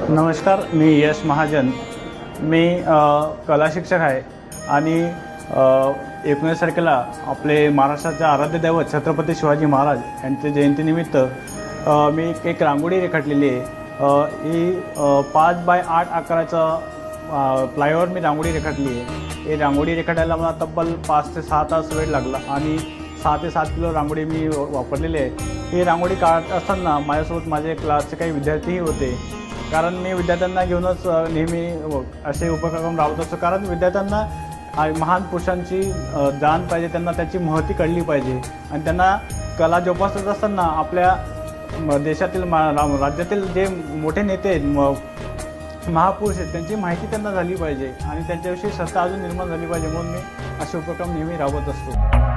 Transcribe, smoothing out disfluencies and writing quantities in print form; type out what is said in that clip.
नमस्कार, मी यश महाजन. मी कला शिक्षक आहे आणि 19 तारखेला आपले महाराष्ट्राचे आराध्य दैवत छत्रपती शिवाजी महाराज यांच्या जयंतीनिमित्त मी एक रांगोळी रेखाटलेली आहे. ही 5x8 आकाराचा प्लायवर मी रांगोळी रेखाटली आहे. ही रांगोळी रेखाटायला मला तब्बल 5 ते 6 तास वेळ लागला आणि 6 ते 7 किलो रांगोळी मी वापरलेली आहे. ही रांगोळी काढत असताना माझ्यासोबत माझे क्लासचे काही विद्यार्थीही होते, कारण मी विद्यार्थ्यांना घेऊनच नेहमी असे उपक्रम राबवत असतो. कारण विद्यार्थ्यांना महान पुरुषांची जाण पाहिजे, त्यांना त्याची महती कळली पाहिजे आणि त्यांना कला जोपासत असताना आपल्या देशातील राज्यातील जे मोठे नेते आहेत, महापुरुष आहेत, त्यांची माहिती त्यांना झाली पाहिजे आणि त्यांच्याविषयी श्रद्धा अजून निर्माण झाली पाहिजे. म्हणून मी असे उपक्रम नेहमी राबवत असतो.